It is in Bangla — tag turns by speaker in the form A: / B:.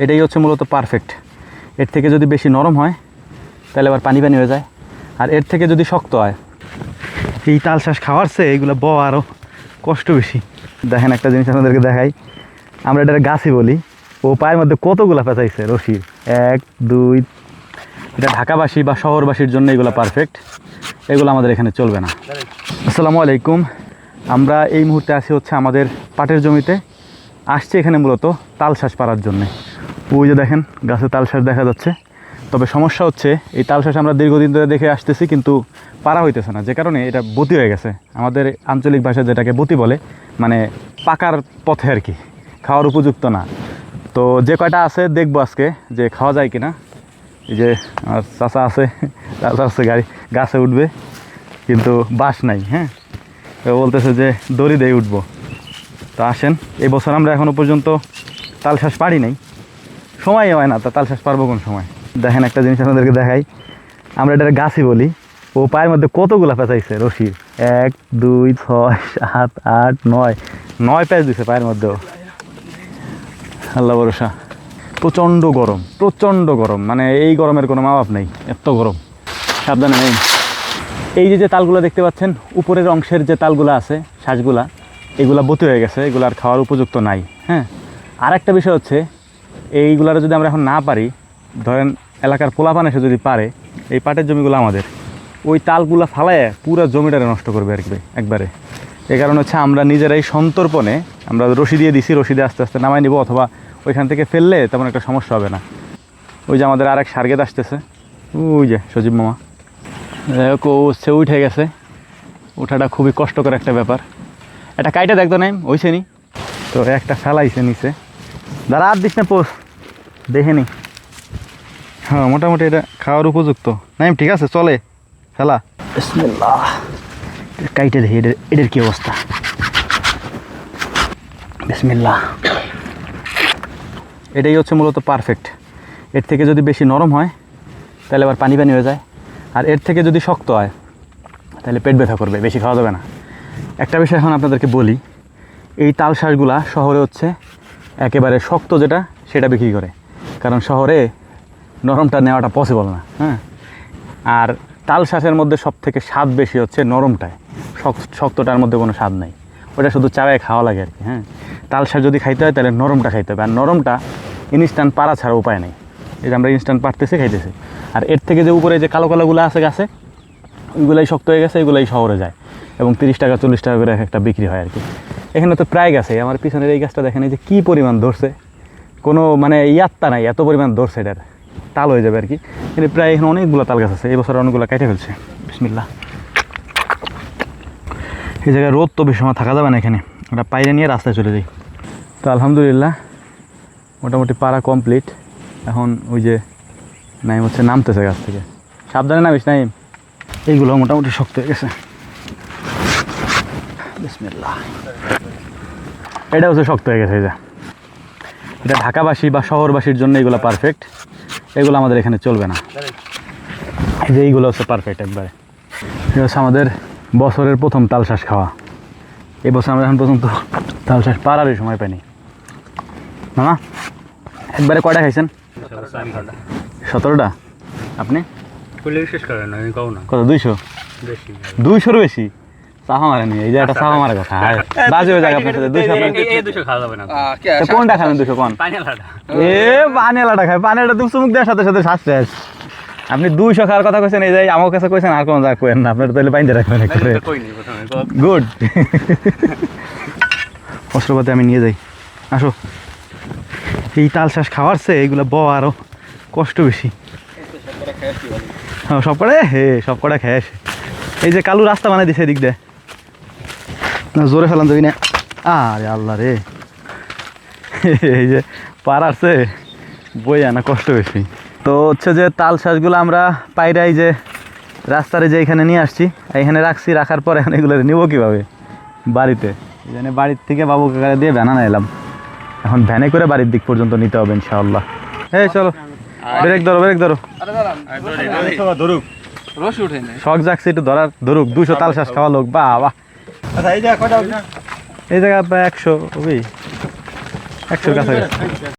A: এটাই হচ্ছে মূলত পারফেক্ট। এর থেকে যদি বেশি নরম হয় তাহলে আবার পানি পানি হয়ে যায়, আর এর থেকে যদি শক্ত হয় এই তাল শাঁস খাওয়ার চেয়ে এইগুলো বওয়া আরও কষ্ট বেশি। দেখেন একটা জিনিস আপনাদেরকে দেখাই, আমরা এটা গাছি বলি, ও পায়ের মধ্যে কতগুলো পেঁচাইছে রশির, 1 2। এটা ঢাকাবাসী বা শহরবাসীর জন্য এগুলো পারফেক্ট, এগুলো আমাদের এখানে চলবে না। আসসালামু আলাইকুম। আমরা এই মুহূর্তে আছি হচ্ছে আমাদের পাটের জমিতে, আসছি এখানে মূলত তাল শাঁস পাড়ার জন্যে। ওই যে দেখেন গাছে তাল শাঁস দেখা যাচ্ছে, তবে সমস্যা হচ্ছে এই তাল শাঁস আমরা দীর্ঘদিন ধরে দেখে আসতেছি কিন্তু পাড়া হইতেছে না, যে কারণে এটা বতি হয়ে গেছে। আমাদের আঞ্চলিক ভাষায় যেটাকে বতি বলে, মানে পাকার পথে আর কি, খাওয়ার উপযুক্ত না। তো যে কয়টা আছে দেখবো আজকে যে খাওয়া যায় কিনা। এই যে আমার চাচা আছে, চাচা আছে গাছে উঠবে কিন্তু বাঁশ নাই, হ্যাঁ, তো বলতেছে যে দড়ি দিয়ে উঠবো। তো আসেন, এই বছর আমরা এখনও পর্যন্ত তাল শাঁস পারি নাই, সময় হয় না, তা তাল শাঁস পারবো কোন সময়। দেখেন একটা জিনিস আপনাদেরকে দেখাই, আমরা এটা গাছি বলি, ও পায়ের মধ্যে কতগুলো পেঁচাইছে রশির, 1 2 6 7 8 9 প্যাচ দিছে পায়ের মধ্যেও। আল্লাহ ভরসা। প্রচণ্ড গরম, মানে এই গরমের কোনো মাপ নেই, এত গরম, সাবধানে নেই। এই যে তালগুলো দেখতে পাচ্ছেন, উপরের অংশের যে তালগুলো আছে শাঁসগুলা, এগুলা বতি হয়ে গেছে, এগুলো আর খাওয়ার উপযুক্ত নাই। হ্যাঁ, আর একটা বিষয় হচ্ছে এইগুলার যদি আমরা এখন না পারি, ধরেন এলাকার পোলাপান এসে যদি পারে, এই পাটের জমিগুলো আমাদের, ওই তালগুলা ফালায় পুরো জমিটারে নষ্ট করবে আর কি একবারে। এই কারণে হচ্ছে আমরা নিজেরাই সন্তর্পণে আমরা রশি দিয়ে দিছি, রশি দিয়ে আস্তে আস্তে নামাই নিব, অথবা ওইখান থেকে ফেললে তেমন একটা সমস্যা হবে না। ওই যে আমাদের আরেক সার্গেত আসতেছে, ওই যে সজীব মামা, সে উঠে গেছে। ওঠাটা খুবই কষ্টকর একটা ব্যাপার। এটা কাইটা দেখতো নাই ওইছে নি, তো একটা ফেলাইছে নিচে, দাঁড়া আর দিস না পোষ, দেখে নি। হ্যাঁ, মোটামুটি এটা খাওয়ার উপযুক্ত নাই, ঠিক আছে চলে ফেলা। বিসমিল্লাহ, কাইটে দেখি এটার কি অবস্থা। বিসমিল্লাহ। এটাই হচ্ছে মূলত পারফেক্ট। এর থেকে যদি বেশি নরম হয় তাহলে আবার পানি পানি হয়ে যায়, আর এর থেকে যদি শক্ত হয় তাহলে পেট ব্যথা করবে, বেশি খাওয়া যাবে না। একটা বিষয় এখন আপনাদেরকে বলি, এই তাল শাঁসগুলা শহরে হচ্ছে একেবারে শক্ত যেটা সেটা বিক্রি করে, কারণ শহরে নরমটা নেওয়াটা পসিবল না। হ্যাঁ, আর তাল শাঁসের মধ্যে সব থেকে স্বাদ বেশি হচ্ছে নরমটায়, শক্তটার মধ্যে কোনো স্বাদ নেই, ওটা শুধু চাবায় খাওয়া লাগে আর কি। হ্যাঁ, তাল শাঁস যদি খাইতে হয় তাহলে নরমটা খাইতে হবে, আর নরমটা ইনস্ট্যান্ট পাড়া ছাড়া উপায় নেই। এই যে আমরা ইনস্ট্যান্ট পাড়তেছি খাইতেছি, আর এর থেকে যে উপরে যে কালো কালোগুলো আছে গাছে, ওইগুলাই শক্ত হয়ে গেছে, এগুলাই শহরে যায় এবং 30 টাকা 40 টাকা করে একটা বিক্রি হয় আর কি। এখানে তো প্রায় গাছে, আমার পিছনের এই গাছটা দেখেন, এই যে কী পরিমাণ ধরছে, কোনো মানে ইয়াত্তা নাই, এত পরিমাণ ধরছে, এটার তাল হয়ে যাবে আর কি। কিন্তু প্রায় এখানে অনেকগুলো তাল গাছ আছে, এই বছর অনেকগুলো কেটে ফেলছে। বিসমিল্লাহ। এই জায়গায় রোদ তো বেশি সময় থাকা যাবে না, এখানে ওটা পাইরে নিয়ে রাস্তায় চলে যাই। তো আলহামদুলিল্লাহ মোটামুটি পাড়া কমপ্লিট। এখন ওই যে নাইম হচ্ছে নামতেছে গাছ থেকে, সাবধানে নামিস নাইম। এইগুলো মোটামুটি শক্ত হয়ে গেছে। বিসমিল্লাহ। এটা হচ্ছে শক্ত হয়ে গেছে, এই যে এটা ঢাকাবাসী বা শহরবাসীর জন্য এগুলো পারফেক্ট, এগুলো আমাদের এখানে চলবে না। এই যে এইগুলো হচ্ছে পারফেক্ট একবারে। এটা হচ্ছে আমাদের বছরের প্রথম তাল শাঁস খাওয়া। এই বছর আমরা এখন পর্যন্ত তাল শাঁস পাড়ারই সময় পাইনি। মামা একবারে কয়টা খাইছেন? 17টা। আপনি কত? 200? 200-র বেশি? চাহা মারে নি, এই যে একটা চাহা মারা কথা বাজে হয়ে যাবে আপনার সাথে। 200 খাওয়া যাবে না। কোনটা খাবেন? 200 কোন? পানিয়ালাটা খায়। পানিয়ালাটা তুমি চুমুক দেওয়ার সাথে সাথে শ্বাস শেষ। আপনি 200 খাওয়ার কথা কইছেন, এই যে আমার কাছে কইছেন, আর কোনো জায়গা কইেন না, আপনার তাহলে বাইন্দে রাখবেন। গুড। অস্ত্রপাতি আমি নিয়ে যাই, আসো। এই তাল শাঁস খাওয়ার চেয়ে এইগুলো বওয়া আরও কষ্ট বেশি। হ্যাঁ, সব কটা খেয়ে আসে। এই যে কালু রাস্তা বানাই দিছে এদিক দিয়ে, না জোরে ফেলান যাবি না। আরে আল্লাহ রে, এই যে পার আছে বই আনা কষ্ট বেশি। তো হচ্ছে যে তাল শাঁসগুলো আমরা পাইরাই যে রাস্তারে যে এখানে নিয়ে আসছি, এখানে রাখছি, রাখার পর এখন এগুলো নিব কীভাবে বাড়িতে? এখানে বাড়ির থেকে বাবু কাকারে দিয়ে ভ্যান এলাম, এখন ভ্যানে করে বাড়ির দিক পর্যন্ত নিতে হবে ইনশাআল্লাহ। এই চলো, ব্রেক ধরো। শখ জাগছে একটু ধরার, ধরুক। 200 তাল শাঁস খাওয়া লোক, বাহ। এই জায়গা 100 কাছাকাছি।